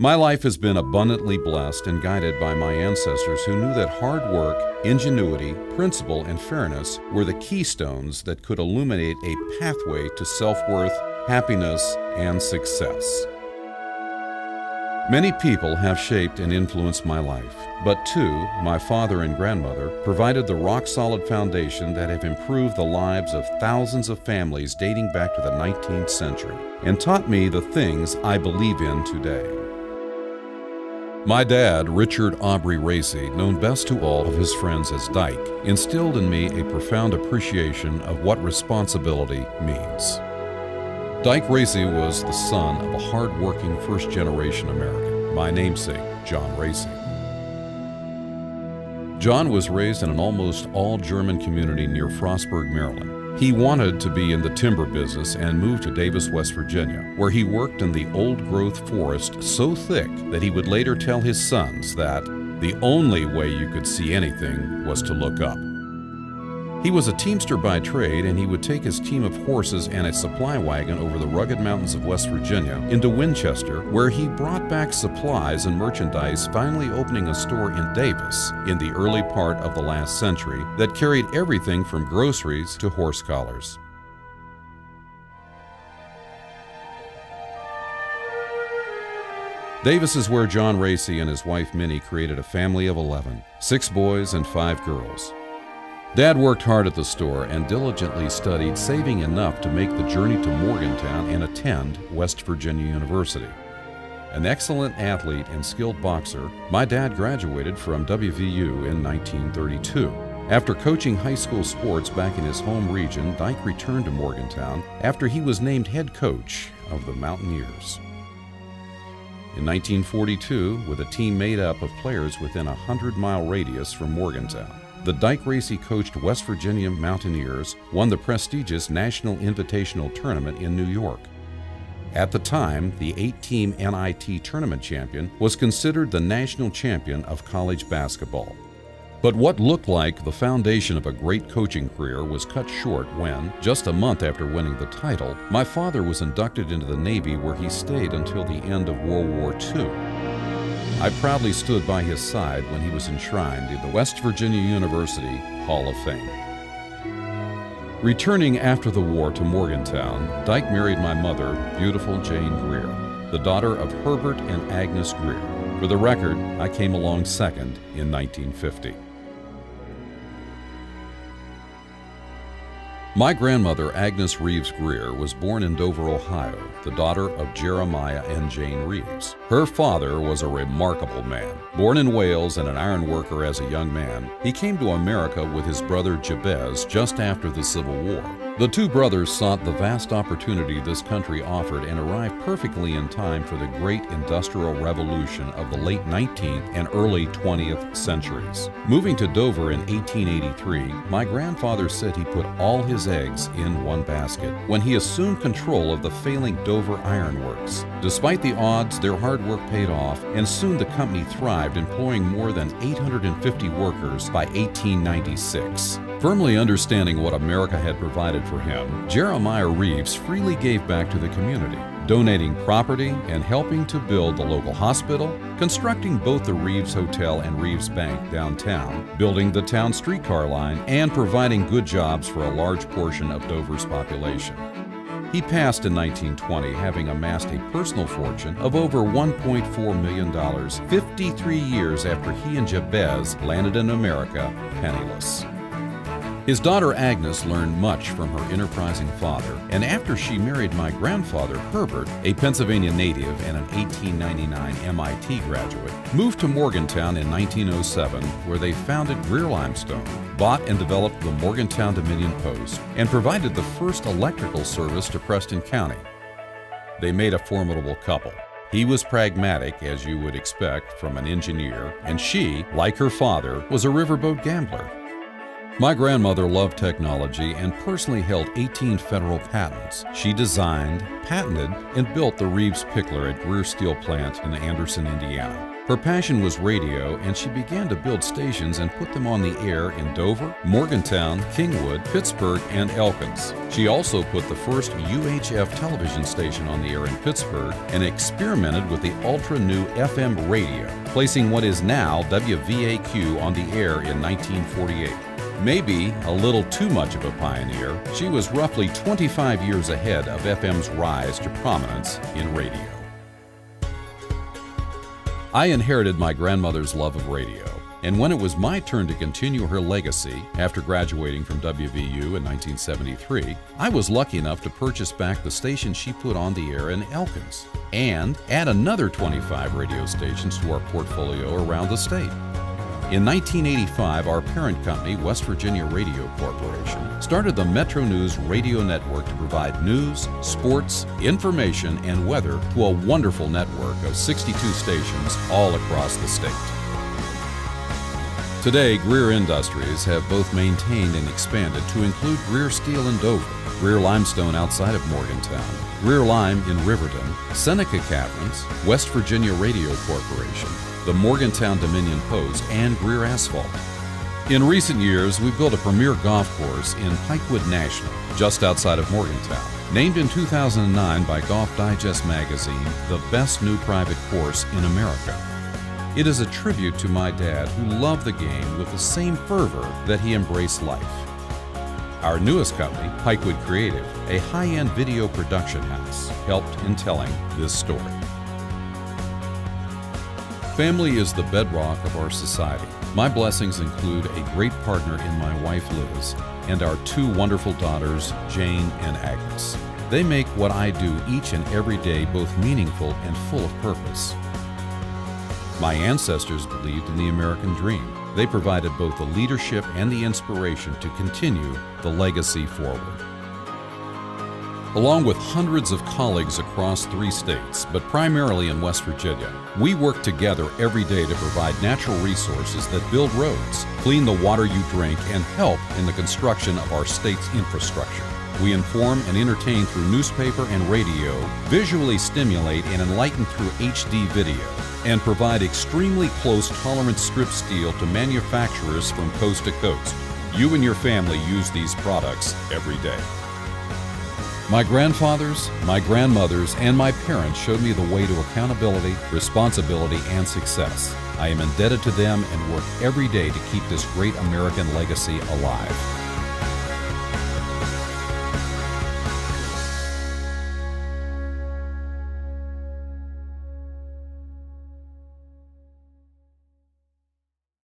My life has been abundantly blessed and guided by my ancestors who knew that hard work, ingenuity, principle, and fairness were the keystones that could illuminate a pathway to self-worth, happiness, and success. Many people have shaped and influenced my life, but two, my father and grandmother, provided the rock-solid foundation that have improved the lives of thousands of families dating back to the 19th century and taught me the things I believe in today. My dad, Richard Aubrey Racy, known best to all of his friends as Dyke, instilled in me a profound appreciation of what responsibility means. Dyke Racy was the son of a hard-working first-generation American, my namesake, John Racy. John was raised in an almost all-German community near Frostburg, Maryland. He wanted to be in the timber business and moved to Davis, West Virginia, where he worked in the old-growth forest so thick that he would later tell his sons that the only way you could see anything was to look up. He was a teamster by trade, and he would take his team of horses and a supply wagon over the rugged mountains of West Virginia into Winchester, where he brought back supplies and merchandise, finally opening a store in Davis in the early part of the last century that carried everything from groceries to horse collars. Davis is where John Racy and his wife Minnie created a family of 11, 6 boys and 5 girls. Dad worked hard at the store and diligently studied, saving enough to make the journey to Morgantown and attend West Virginia University. An excellent athlete and skilled boxer, my dad graduated from WVU in 1932. After coaching high school sports back in his home region, Dyke returned to Morgantown after he was named head coach of the Mountaineers. In 1942, with a team made up of players within a 100-mile radius from Morgantown, the Dyke Racy coached West Virginia Mountaineers won the prestigious National Invitational Tournament in New York. At the time, the 8-team NIT tournament champion was considered the national champion of college basketball. But what looked like the foundation of a great coaching career was cut short when, just a month after winning the title, my father was inducted into the Navy, where he stayed until the end of World War II. I proudly stood by his side when he was enshrined in the West Virginia University Hall of Fame. Returning after the war to Morgantown, Dyke married my mother, beautiful Jane Greer, the daughter of Herbert and Agnes Greer. For the record, I came along second in 1950. My grandmother, Agnes Reeves Greer, was born in Dover, Ohio, the daughter of Jeremiah and Jane Reeves. Her father was a remarkable man. Born in Wales and an iron worker as a young man, he came to America with his brother Jabez just after the Civil War. The two brothers sought the vast opportunity this country offered and arrived perfectly in time for the great industrial revolution of the late 19th and early 20th centuries. Moving to Dover in 1883, my grandfather said he put all his eggs in one basket when he assumed control of the failing Dover Iron Works. Despite the odds, their hard work paid off, and soon the company thrived, employing more than 850 workers by 1896. Firmly understanding what America had provided for him, Jeremiah Reeves freely gave back to the community, donating property and helping to build the local hospital, constructing both the Reeves Hotel and Reeves Bank downtown, building the town streetcar line, and providing good jobs for a large portion of Dover's population. He passed in 1920, having amassed a personal fortune of over $1.4 million, 53 years after he and Jabez landed in America penniless. His daughter Agnes learned much from her enterprising father, and after she married my grandfather Herbert, a Pennsylvania native and an 1899 MIT graduate, moved to Morgantown in 1907, where they founded Greer Limestone, bought and developed the Morgantown Dominion Post, and provided the first electrical service to Preston County. They made a formidable couple. He was pragmatic, as you would expect from an engineer, and she, like her father, was a riverboat gambler. My grandmother loved technology and personally held 18 federal patents. She designed, patented, and built the Reeves Pickler at Greer Steel Plant in Anderson, Indiana. Her passion was radio, and she began to build stations and put them on the air in Dover, Morgantown, Kingwood, Pittsburgh, and Elkins. She also put the first UHF television station on the air in Pittsburgh and experimented with the ultra-new FM radio, placing what is now WVAQ on the air in 1948. Maybe a little too much of a pioneer, she was roughly 25 years ahead of FM's rise to prominence in radio. I inherited my grandmother's love of radio, and when it was my turn to continue her legacy after graduating from WVU in 1973, I was lucky enough to purchase back the station she put on the air in Elkins and add another 25 radio stations to our portfolio around the state. In 1985, our parent company, West Virginia Radio Corporation, started the Metro News Radio Network to provide news, sports, information, and weather to a wonderful network of 62 stations all across the state. Today, Greer-Industries have both maintained and expanded to include Greer Steel in Dover, Greer Limestone outside of Morgantown, Greer Lime in Riverton, Seneca Caverns, West Virginia Radio Corporation, the Morgantown Dominion Post, and Greer Asphalt. In recent years, we built a premier golf course in Pikewood National, just outside of Morgantown. Named in 2009 by Golf Digest magazine, the best new private course in America. It is a tribute to my dad, who loved the game with the same fervor that he embraced life. Our newest company, Pikewood Creative, a high-end video production house, helped in telling this story. Family is the bedrock of our society. My blessings include a great partner in my wife Liz and our two wonderful daughters, Jane and Agnes. They make what I do each and every day both meaningful and full of purpose. My ancestors believed in the American dream. They provided both the leadership and the inspiration to continue the legacy forward. Along with hundreds of colleagues across 3 states, but primarily in West Virginia, we work together every day to provide natural resources that build roads, clean the water you drink, and help in the construction of our state's infrastructure. We inform and entertain through newspaper and radio, visually stimulate and enlighten through HD video, and provide extremely close tolerance strip steel to manufacturers from coast to coast. You and your family use these products every day. My grandfathers, my grandmothers, and my parents showed me the way to accountability, responsibility, and success. I am indebted to them and work every day to keep this great American legacy alive.